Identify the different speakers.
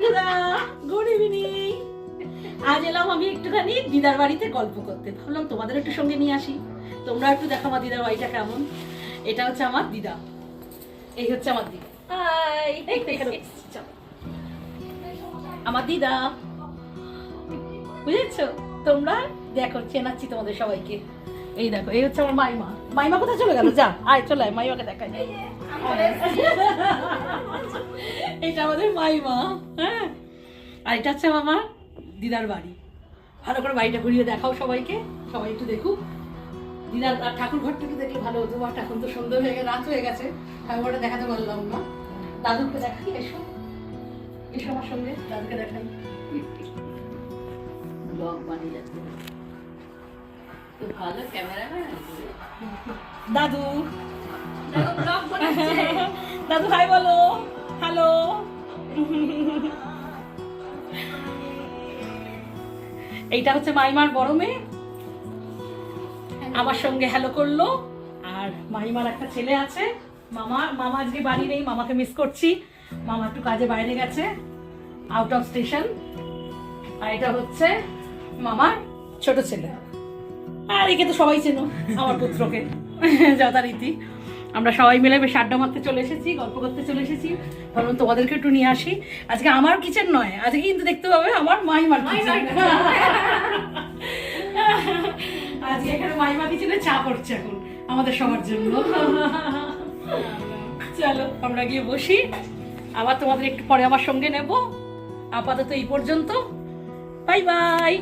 Speaker 1: বন্ধুরা, good evening. আজ এলাম আমি একটুখানি দিদার বাড়িতে গল্প করতে। ভাবলাম তোমাদের একটু সঙ্গে নিয়ে আসি, তোমরা একটু দেখো আমার দিদার বাড়িটা কেমন। এটা হচ্ছে আমার দিদা, এই হচ্ছে আমার দিদা। হাই, আমার দিদা, বুঝেছো? তোমরা দেখো, চেনাচ্ছি তোমাদের সবাইকে। এই দেখো, এই হচ্ছে আমার মাইমা। মাইমা কোথায় চলে গেল? যা, আয় চলে আয়, মাইমাকে দেখাই। এটা আমাদের মাইমা। হ্যাঁ, আর এটা হচ্ছে আমার দিদার বাড়ি। ভালো করে বাড়িটা ঘুরিয়ে দেখাও সবাইকে, সবাই একটু দেখুক। দিদার আর ঠাকুর ঘরটা একটু দেখলে ভালো হতো, বাট এখন তো সন্ধ্যা হয়ে গেছে, রাত হয়ে গেছে, ঠাকুরঘরটা দেখাতে পারলাম না। দাদুকে দেখাই, এসো এসো আমার সঙ্গে, দাদুকে দেখাই। ব্লগ বানিয়ে যাচ্ছে তো ভালো ক্যামেরা। দাদু, দাদু হাই বলো। হ্যালো। এইটা হচ্ছে মাইমার বড় মেয়ে, আমার সঙ্গে হ্যালো করলো। আর মাইমার একটা ছেলে আছে, মামা আজকে বাড়ি নেই, মামাকে মিস করছি। মামা একটু কাজে বাইরে গেছে, আউট অফ স্টেশন। আর এটা হচ্ছে মামার ছোট ছেলে। আর একে তো সবাই চেনো, আমার পুত্রকে। যথারীতি আমরা সবাই মিলে বেশ আড্ডা মারতে চলে এসেছি, গল্প করতে চলে এসেছি। ভাবলাম তোমাদেরকে একটু নিয়ে আসি। আজকে আমার কিচেন নয়, আজকে কিন্তু দেখতে পাবে আমার মাইমার কিচেন। আজকে এখানে মাইমা কিচেনে চা করছে এখন আমাদের সবার জন্য। চলো আমরা গিয়ে বসি, আবার তোমাদের একটু পরে আমার সঙ্গে নেব। আপাতত এই পর্যন্ত, বাই বাই।